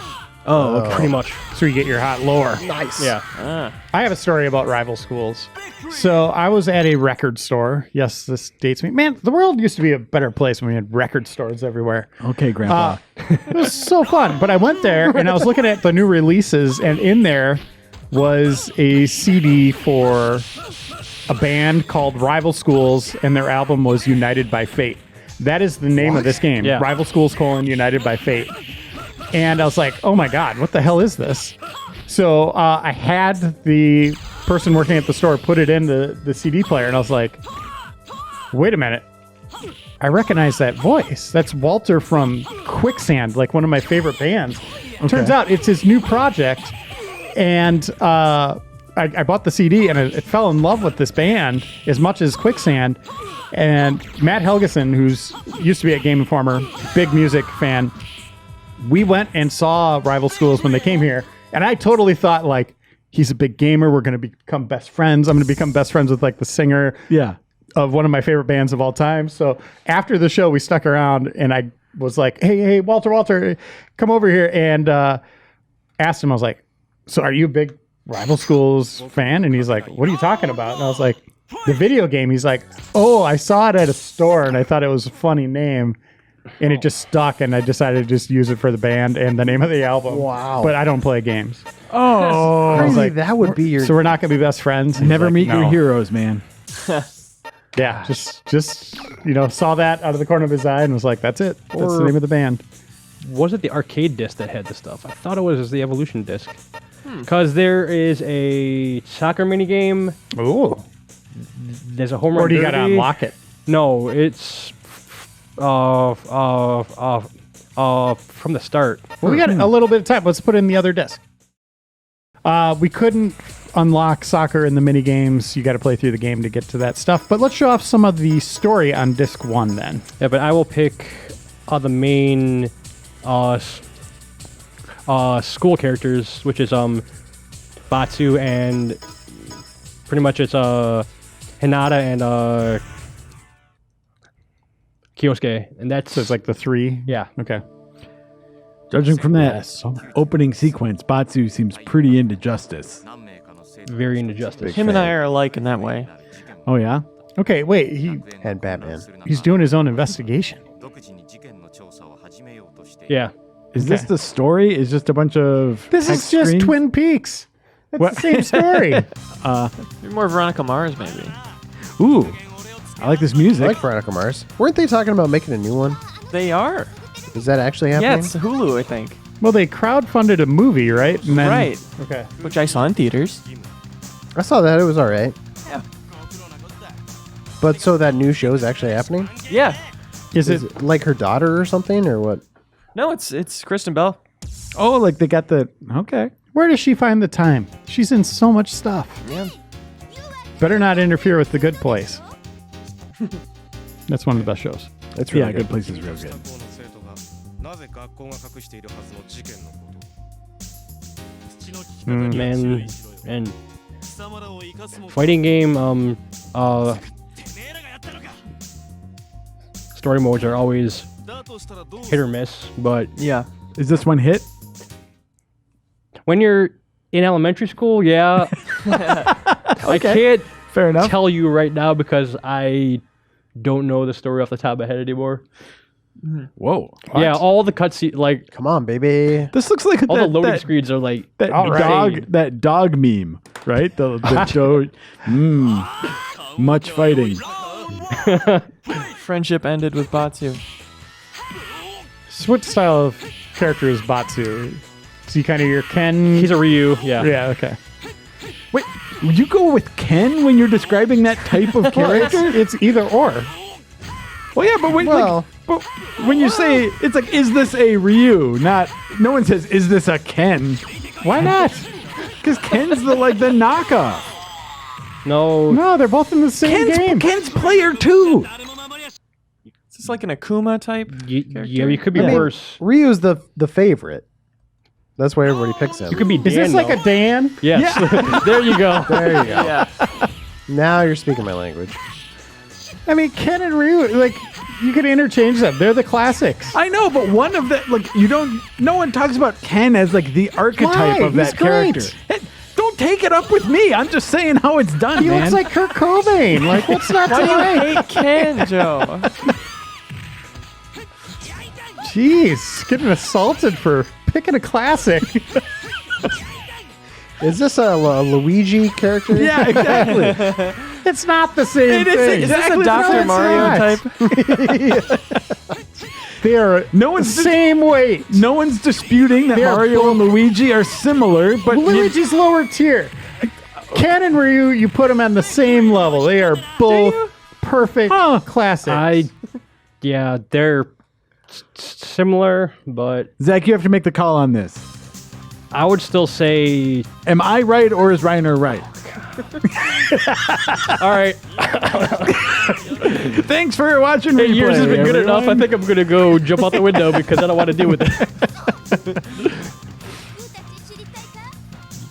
Oh, okay. pretty much. So you get your hot lore. Nice. Yeah. I have a story about rival schools. So I was at a record store. Yes, this dates me. Man, the world used to be a better place when we had record stores everywhere. Okay, Grandpa. It was so fun. But I went there and I was looking at the new releases, and in there was a CD for a band called Rival Schools, and their album was United by Fate. That is the name of this game. Yeah. Rival Schools : United by Fate. And I was like, oh my God, what the hell is this? So I had the person working at the store put it in the CD player, and I was like, wait a minute. I recognize that voice. That's Walter from Quicksand, like one of my favorite bands. Turns out it's his new project. And I bought the CD, and I fell in love with this band as much as Quicksand. And Matt Helgeson, who's used to be at Game Informer, big music fan, we went and saw Rival Schools when they came here. And I totally thought, like, he's a big gamer. We're going to become best friends. I'm going to become best friends with, like, the singer of one of my favorite bands of all time. So after the show, we stuck around, and I was like, hey, Walter, come over here. And asked him, I was like, so are you a big Rival Schools fan? And he's like, what are you talking about? And I was like, the video game. He's like, oh, I saw it at a store, and I thought it was a funny name. And it just stuck, and I decided to just use it for the band and the name of the album. Wow. But I don't play games. Oh, I was Crazy, like, that would be your. so we're not going to be best friends? And he's never like, meet no. your heroes, man. Yeah, just saw that out of the corner of his eye and was like, that's it. That's the name of the band. Was it the arcade disc that had this stuff? I thought it was the Evolution disc. Because there is a soccer mini game. Ooh. There's a home run Or do you got to derby. unlock it? No, it's from the start. Well, we got a little bit of time. Let's put in the other disc. We couldn't unlock soccer in the mini games. You got to play through the game to get to that stuff. But let's show off some of the story on disc 1 then. Yeah, but I will pick the main school characters, which is Batsu, and pretty much it's Hinata and Kyosuke, and that's So it's like the 3. yeah. Okay. Judging from that opening sequence, Batsu seems pretty into justice. Very into justice. Him and I are alike in that way. Oh, yeah? Okay, wait. And Batman. He's doing his own investigation. Yeah. Is this the story? Is just a bunch of This is text just screens? Twin Peaks. That's the same story. You're more Veronica Mars, maybe. Ooh, I like this I music. like Veronica Mars. Weren't they talking about making a new one? They are. Is that actually Yeah, happening? it's Hulu, I think. Well, they crowdfunded a movie, right? And then, Right. Okay. Which I saw in theaters. I saw that. It was all right. Yeah. But so that new show is actually happening? Yeah. Is Is it? it like her daughter or something, or what? No, it's Kristen Bell. Oh, like they got the... Okay. Where does she find the time? She's in so much stuff. Yeah. Better not interfere with The Good Place. That's one of the best shows. It's really Yeah, good. Good Place is real good. なぜ学校が隠しているはずの事件のこと Man, and fighting game story modes are always hit or miss, but Yeah. Is this one hit? when you're in elementary school, yeah. I can't Fair enough. tell you right now because I don't know the story off the top of my head anymore. Whoa. Yeah, all the cutscenes, like Come on, baby. This looks like all the loading that, screens are like that insane. dog meme, right? The dog. Much fighting. Friendship ended with Batsu. So what style of character is Batsu? Is he kind of your Ken? He's a Ryu, yeah. Yeah, okay. Wait, would you go with Ken when you're describing that type of Well, character? it's either or. Well, yeah, but when, Well- but when you say, it's like, is this a Ryu? Not, no one says, is this a Ken? Why not? Because Ken's the knockoff. No, No, they're both in the same game. Ken's player too. Is this like an Akuma type? yeah, you could be I mean, worse. Ryu's the favorite. That's why everybody picks him. You could be Dan, Is this like though. a Dan? Yes. There you go. There you go. Yeah. Now you're speaking my language. I mean, Ken and Ryu, like, you could interchange them. They're the classics. I know, but one of the, no one talks about Ken as like the archetype Why? of that He's great. character. Hey, don't take it up with me. I'm just saying how it's done, He man. looks like Kurt Cobain. Like, what's not to Why do you like? hate Ken, Joe? Jeez, getting assaulted for picking a classic. Is this a Luigi character? Yeah, exactly. It's not the same thing. Is this a Dr. Mario type? They are the same weight. No one's disputing that They're Mario and Luigi are similar, but Luigi's lower tier. Ken and Ryu, you put them on the same level. They are both perfect classics. Yeah, they're similar, but Zach, you have to make the call on this. I would still say. Am I right or is Reiner right? All right. Thanks for watching. Hey, yours has been good everyone. enough. I think I'm gonna go jump out the window because I don't want to deal with it.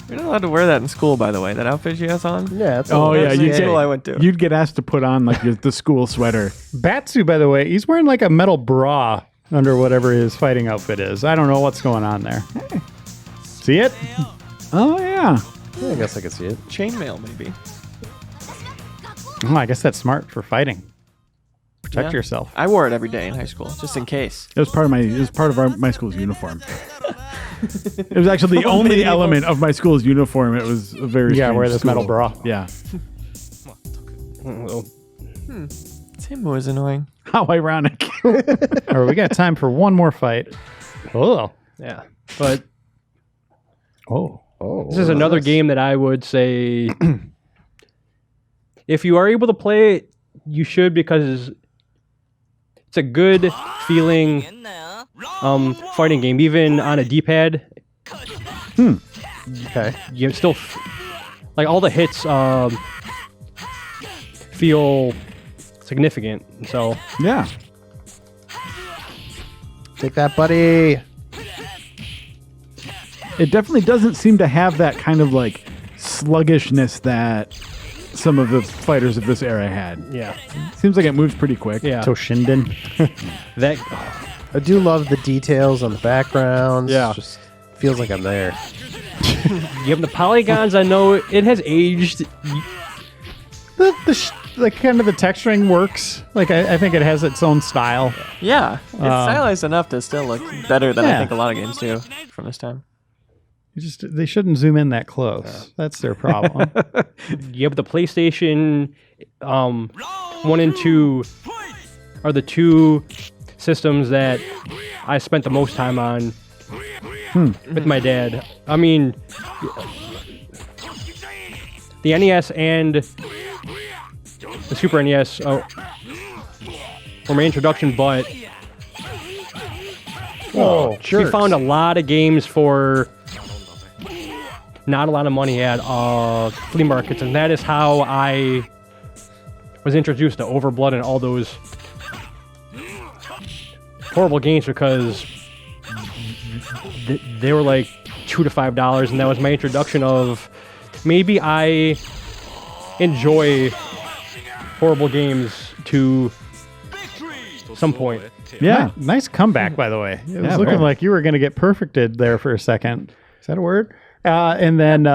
You're not allowed to wear that in school, by the way. That outfit she has on. Yeah. That's Oh yeah, That's the school I went to. you'd get asked to put on like the school sweater. Batsu, by the way, he's wearing like a metal bra under whatever his fighting outfit is. I don't know what's going on there. See it? Oh yeah. I guess I could see it. Chainmail, maybe. Oh, I guess that's smart for fighting. Protect Yeah. yourself. I wore it every day in high school, just in case. It was part of my school's uniform. It was actually the only element of my school's uniform. It was a very Yeah, strange wear this school. metal bra. Yeah. It's him who was annoying. How ironic. All right, we got time for one more fight. Oh. Yeah, but Oh. this is another game that I would say, if you are able to play it, you should, because it's a good feeling fighting game, even on a D-pad. Okay. You still like all the hits feel significant. So Yeah. Take that, buddy. It definitely doesn't seem to have that kind of like sluggishness that some of the fighters of this era had. yeah, Seems like it moves pretty quick. yeah, Toshinden. that I do love the details on the backgrounds. Yeah. Just feels like I'm there. you have the polygons. I know it has aged. Like kind of the texturing works. Like I think it has its own style. Yeah, it's stylized enough to still look better than I Yeah. think a lot of games do from this time. They shouldn't zoom in that close. That's their problem. You have the PlayStation 1 and 2 are the two systems that I spent the most time on with my dad. I mean, the NES and the Super NES were my introduction, but we found a lot of games for not a lot of money at flea markets, and that is how I was introduced to Overblood and all those horrible games, because they were like $2 to $5, and that was my introduction of maybe I enjoy horrible games to some point. Yeah. Nice comeback, by the way. It was Yeah, looking very. like you were going to get perfected there for a second. Is that a word? And then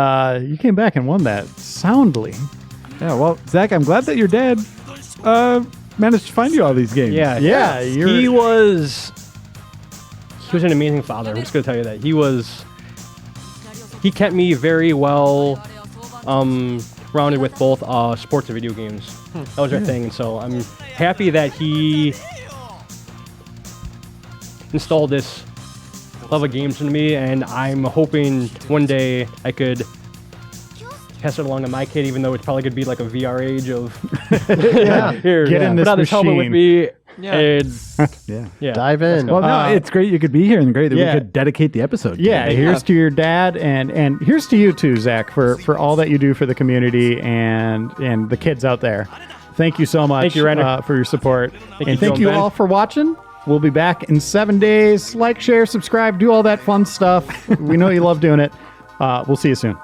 you came back and won that soundly. Yeah. Well, Zach, I'm glad that your dad managed to find you all these games. Yeah, Yeah, he was an amazing father. I'm just gonna tell you that he kept me very well rounded with both sports and video games. That was our thing, and so I'm happy that he installed this love of games into me, and I'm hoping one day I could pass it along to my kid, even though it's probably gonna be like a VR age of here, Get in put this on this helmet with machine. me, and Yeah. Dive in. Well, no, it's great you could be here, and great that yeah. we could dedicate the episode. to Yeah, you. here's to your dad, and here's to you too, Zach, for all that you do for the community and the kids out there. Thank you so much Thank you, Reiner. for your support. you, And thank Joe and you Ben. all for watching. We'll be back in 7 days. Like, share, subscribe, do all that fun stuff. We know you love doing it. We'll see you soon.